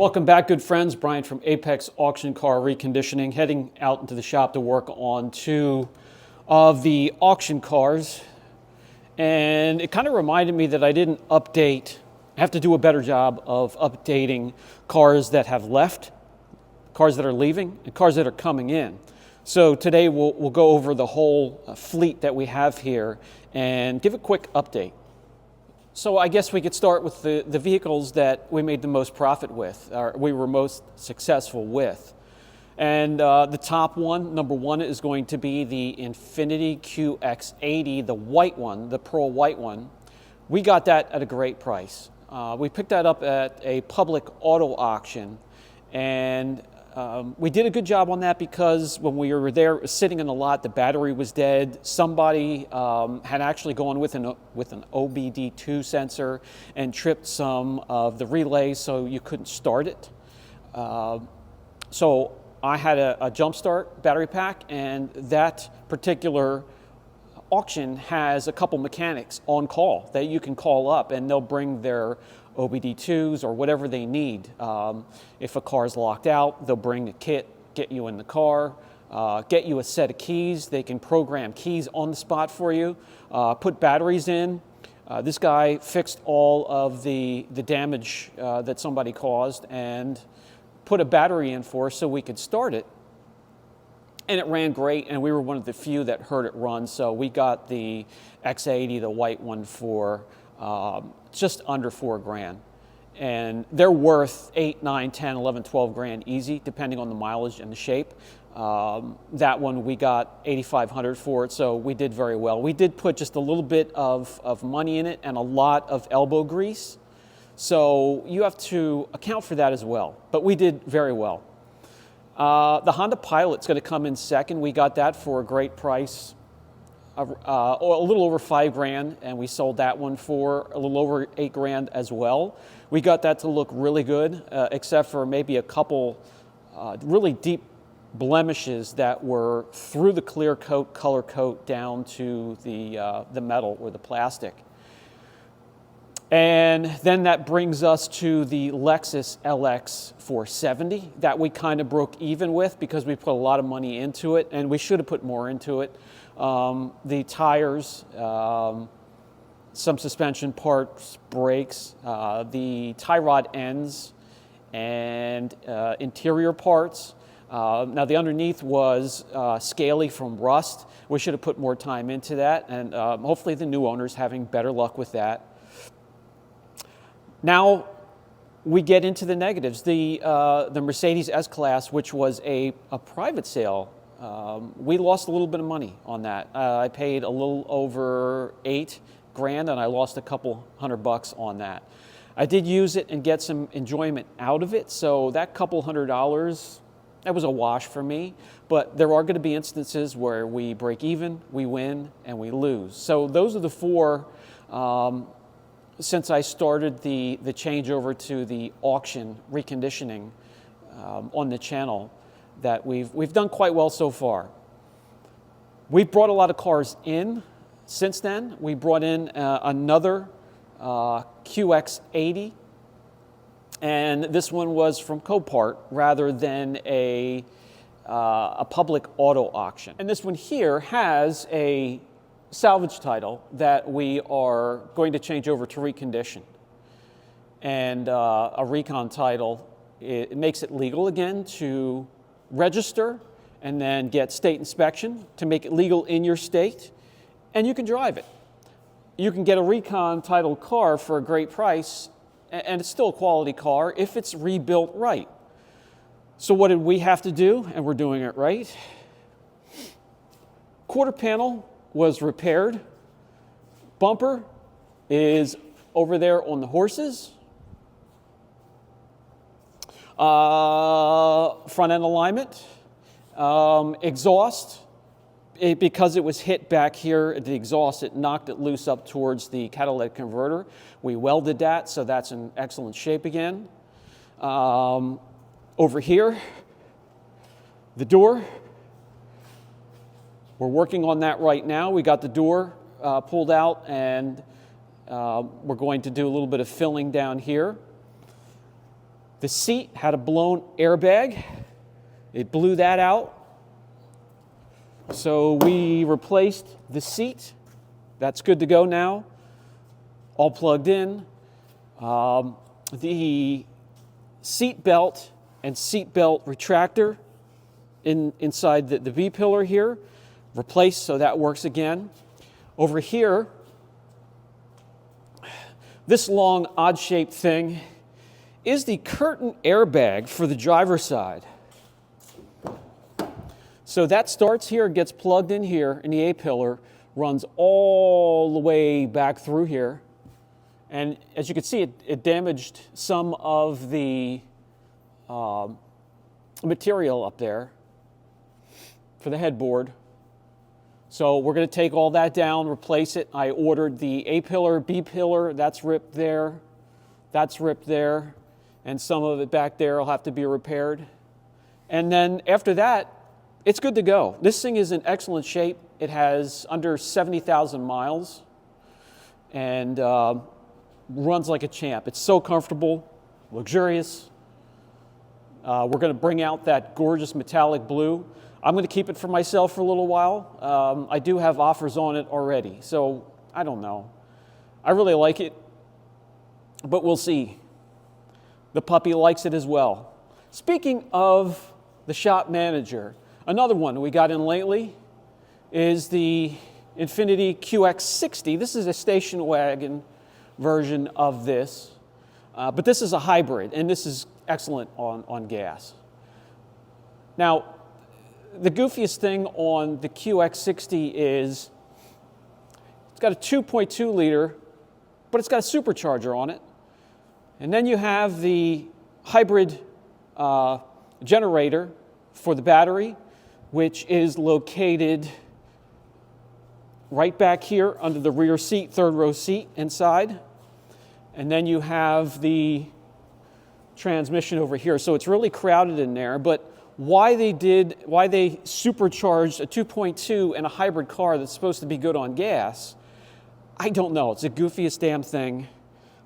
Welcome back, good friends. Brian from Apex Auction Car Reconditioning, heading out into the shop to work on two of the auction cars. And it kind of reminded me that I didn't update. I have to do a better job of updating cars that have left, cars that are leaving, and cars that are coming in. So today we'll go over the whole fleet that we have here and give a quick update. So I guess we could start with the vehicles that we made the most profit with, or we were most successful with. And the top one, number one, is going to be the Infiniti QX80, the white one, the pearl white one. We got that at a great price. We picked that up at a public auto auction, and we did a good job on that because when we were there sitting in the lot, the battery was dead. Somebody had actually gone with an OBD2 sensor and tripped some of the relays, so you couldn't start it. So I had a jump start battery pack, and that particular auction has a couple mechanics on call that you can call up, and they'll bring their OBD2s or whatever they need. If a car's locked out, they'll bring a kit, get you in the car, get you a set of keys. They can program keys on the spot for you, put batteries in. This guy fixed all of the damage that somebody caused and put a battery in for us so we could start it. And it ran great, and we were one of the few that heard it run, so we got the X80, the white one, for just under $4,000. And they're worth 8, 9, 10, 11, 12 grand easy, depending on the mileage and the shape. That one we got 8,500 for it, so we did very well. We did put just a little bit of money in it and a lot of elbow grease, so you have to account for that as well. But we did very well. The Honda Pilot's going to come in second. We got that for a great price, a little over $5,000, and we sold that one for a little over $8,000 as well. We got that to look really good, except for maybe a couple really deep blemishes that were through the clear coat, color coat, down to the metal or the plastic. And then that brings us to the Lexus LX 470 that we kind of broke even with because we put a lot of money into it, and we should have put more into it. The tires, some suspension parts, brakes, the tie rod ends, and interior parts. Now the underneath was scaly from rust. We should have put more time into that, and hopefully the new owner's having better luck with that. Now we get into the negatives. The Mercedes S-Class, which was a private sale, we lost a little bit of money on that. I paid a little over $8,000, and I lost a couple $100 on that. I did use it and get some enjoyment out of it, so that couple $100, that was a wash for me. But there are going to be instances where we break even, we win, and we lose. So those are the four. Since I started the changeover to the auction reconditioning on the channel, that we've done quite well so far. We've brought a lot of cars in since then. We brought in another QX80, and this one was from Copart rather than a public auto auction. And this one here has a salvage title that we are going to change over to recondition. And a recon title, it makes it legal again to register and then get state inspection to make it legal in your state, and you can drive it. You can get a recon title car for a great price, and it's still a quality car if it's rebuilt right. So what did we have to do? And we're doing it right. Quarter panel was repaired. Bumper is over there on the horses. Front end alignment. Exhaust, because it was hit back here at the exhaust, it knocked it loose up towards the catalytic converter. We welded that, so that's in excellent shape again. Over here, the door. We're working on that right now. We got the door pulled out, and we're going to do a little bit of filling down here. The seat had a blown airbag. It blew that out. So we replaced the seat. That's good to go now. All plugged in. The seat belt and seat belt retractor inside the B-pillar here, replaced, so that works again. Over here, this long odd-shaped thing is the curtain airbag for the driver's side. So that starts here, gets plugged in here in the A-pillar, runs all the way back through here. And as you can see, it damaged some of the material up there for the headboard. So we're going to take all that down, replace it. I ordered the A-pillar, B-pillar, that's ripped there, and some of it back there will have to be repaired. And then after that, it's good to go. This thing is in excellent shape. It has under 70,000 miles and runs like a champ. It's so comfortable, luxurious. We're going to bring out that gorgeous metallic blue. I'm going to keep it for myself for a little while. I do have offers on it already, so I don't know. I really like it, but we'll see. The puppy likes it as well. Speaking of the shop manager, another one we got in lately is the Infiniti QX60. This is a station wagon version of this, but this is a hybrid, and this is excellent on gas. Now, the goofiest thing on the QX60 is it's got a 2.2 liter, but it's got a supercharger on it. And then you have the hybrid generator for the battery, which is located right back here under the rear seat, third row seat inside. And then you have the transmission over here. So it's really crowded in there, but why they supercharged a 2.2 in a hybrid car that's supposed to be good on gas, I don't know. It's the goofiest damn thing.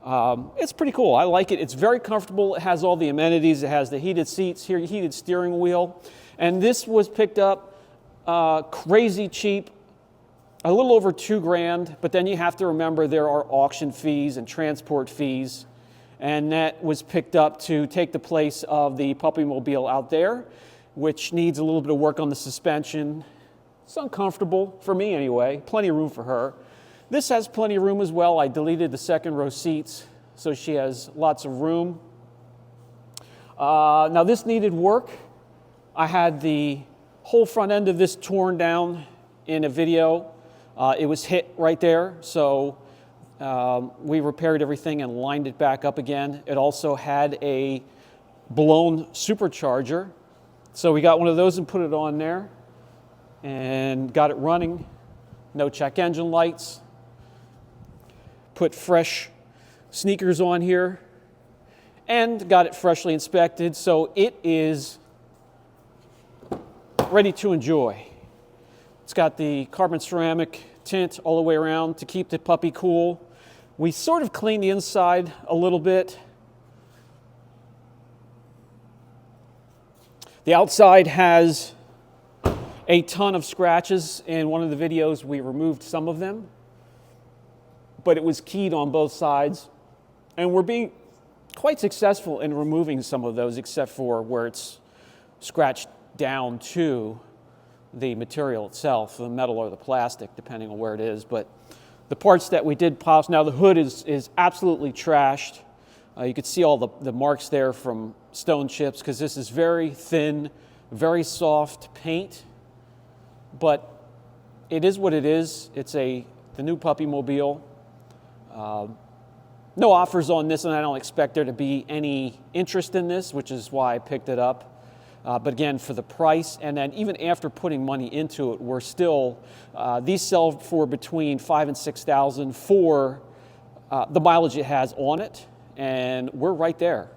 It's pretty cool. I like it. It's very comfortable. It has all the amenities. It has the heated seats here, heated steering wheel. And this was picked up crazy cheap, a little over $2,000, but then you have to remember there are auction fees and transport fees. And that was picked up to take the place of the Puppymobile out there, which needs a little bit of work on the suspension. It's uncomfortable, for me anyway, plenty of room for her. This has plenty of room as well. I deleted the second row seats, so she has lots of room. Now this needed work. I had the whole front end of this torn down in a video. It was hit right there, so we repaired everything and lined it back up again. It also had a blown supercharger. So we got one of those and put it on there and got it running. No check engine lights. Put fresh sneakers on here and got it freshly inspected. So it is ready to enjoy. It's got the carbon ceramic tint all the way around to keep the puppy cool. We sort of cleaned the inside a little bit. The outside has a ton of scratches. In one of the videos, we removed some of them, but it was keyed on both sides. And we're being quite successful in removing some of those, except for where it's scratched down to the material itself, the metal or the plastic, depending on where it is. But the parts that we did polish, now the hood is absolutely trashed. You can see all the marks there from stone chips, because this is very thin, very soft paint. But it is what it is. It's the new Puppymobile. No offers on this, and I don't expect there to be any interest in this, which is why I picked it up. But again, for the price, and then even after putting money into it, we're still, these sell for between $5,000 and $6,000 for the mileage it has on it, and we're right there.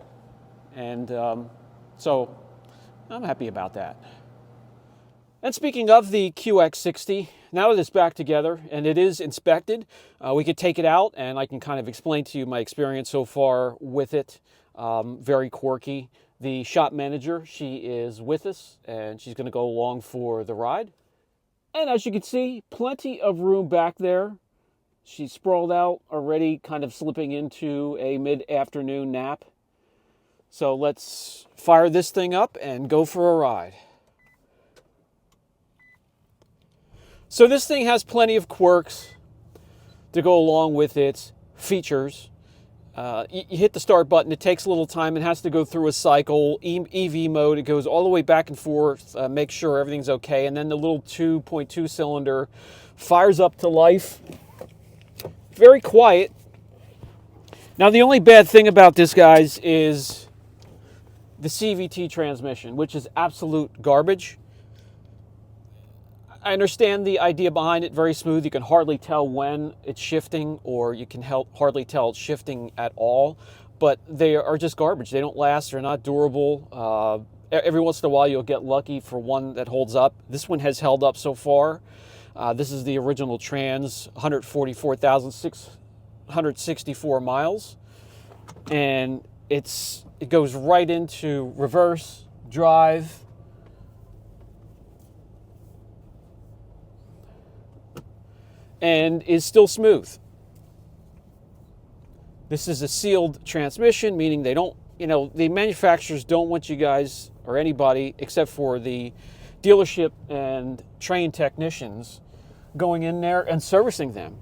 And so I'm happy about that. And speaking of the QX60, now that it's back together and it is inspected, we could take it out and I can kind of explain to you my experience so far with it. very quirky. The shop manager, she is with us, and she's going to go along for the ride. And as you can see, plenty of room back there. She's sprawled out already, kind of slipping into a mid-afternoon nap. So let's fire this thing up and go for a ride. So this thing has plenty of quirks to go along with its features. You hit the start button, it takes a little time, it has to go through a cycle, EV mode, it goes all the way back and forth, make sure everything's okay, and then the little 2.2 cylinder fires up to life. Very quiet. Now the only bad thing about this, guys, is the CVT transmission, which is absolute garbage. I understand the idea behind it, very smooth. You can hardly tell when it's shifting, or you can hardly tell it's shifting at all. But they are just garbage. They don't last. They're not durable. Every once in a while, you'll get lucky for one that holds up. This one has held up so far. This is the original Trans, 144,664 miles. And it goes right into reverse, drive, and is still smooth. This is a sealed transmission, meaning they don't, the manufacturers don't want you guys or anybody except for the dealership and trained technicians going in there and servicing them.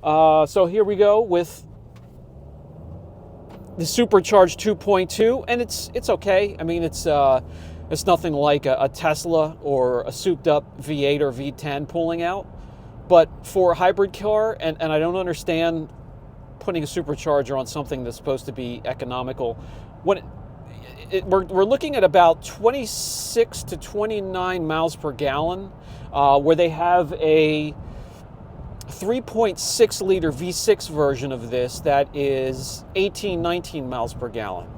So here we go with the supercharged 2.2, and it's okay. I mean, it's nothing like a Tesla or a souped up V8 or V10 pulling out. But for a hybrid car, and I don't understand putting a supercharger on something that's supposed to be economical, when we're looking at about 26 to 29 miles per gallon, where they have a 3.6 liter V6 version of this that is 18, 19 miles per gallon.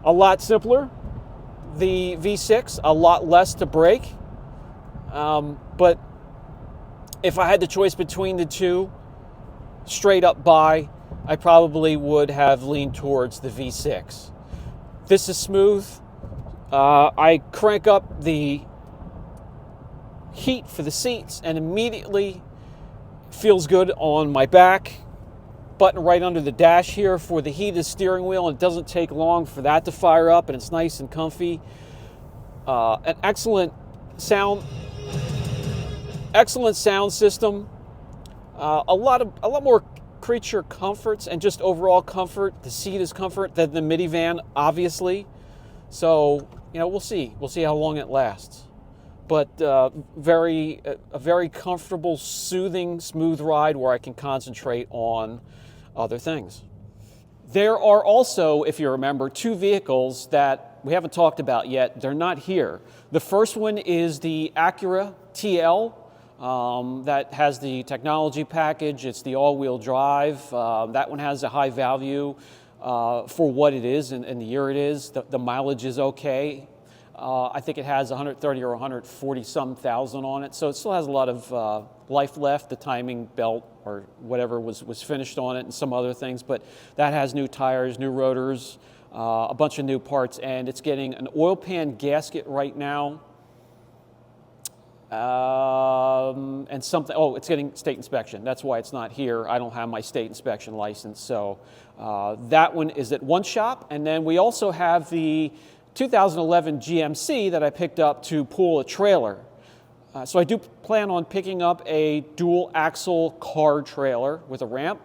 A lot simpler. The V6, a lot less to brake, but if I had the choice between the two, straight up buy, I probably would have leaned towards the V6. This is smooth. I crank up the heat for the seats and immediately feels good on my back. Button right under the dash here for the heated steering wheel, and it doesn't take long for that to fire up, and it's nice and comfy. An excellent sound system. A lot more creature comforts and just overall comfort. The seat is comfort than the minivan, obviously. So we'll see how long it lasts. But a very comfortable, soothing, smooth ride where I can concentrate on other things. There are also, if you remember, two vehicles that we haven't talked about yet. They're not here. The first one is the Acura TL. That has the technology package. It's the all-wheel drive. That one has a high value for what it is and the year it is. The mileage is okay. I think it has 130 or 140 some thousand on it, so it still has a lot of life left. The timing belt or whatever was finished on it, and some other things, but that has new tires, new rotors, a bunch of new parts, and it's getting an oil pan gasket right now. And something, it's getting state inspection. That's why it's not here. I don't have my state inspection license. So that one is at one shop. And then we also have the 2011 GMC that I picked up to pull a trailer. So I do plan on picking up a dual axle car trailer with a ramp.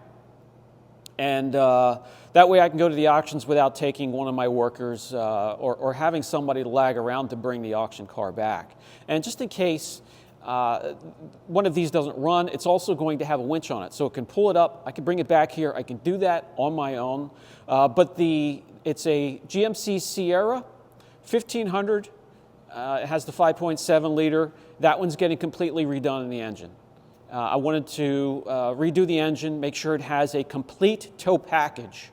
And that way I can go to the auctions without taking one of my workers or having somebody lag around to bring the auction car back. And just in case one of these doesn't run, it's also going to have a winch on it. So it can pull it up, I can bring it back here, I can do that on my own. But it's a GMC Sierra 1500. It has the 5.7 liter. That one's getting completely redone in the engine. I wanted to redo the engine, make sure it has a complete tow package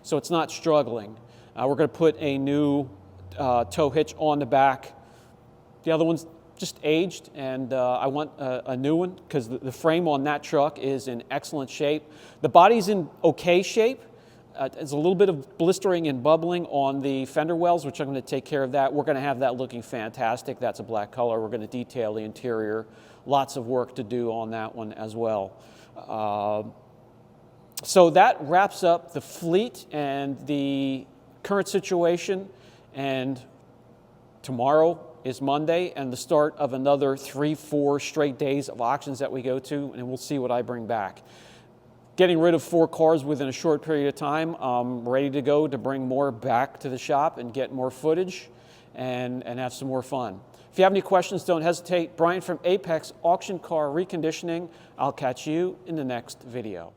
so it's not struggling. We're going to put a new tow hitch on the back. The other one's just aged, and I want a new one because the frame on that truck is in excellent shape. The body's in okay shape. There's a little bit of blistering and bubbling on the fender wells, which I'm going to take care of that. We're going to have that looking fantastic. That's a black color. We're going to detail the interior. Lots of work to do on that one as well. So that wraps up the fleet and the current situation. And tomorrow is Monday and the start of another 3-4 straight days of auctions that we go to, and we'll see what I bring back. Getting rid of 4 cars within a short period of time. I'm ready to go to bring more back to the shop and get more footage and have some more fun. If you have any questions, don't hesitate. Brian from Apex Auction Car Reconditioning. I'll catch you in the next video.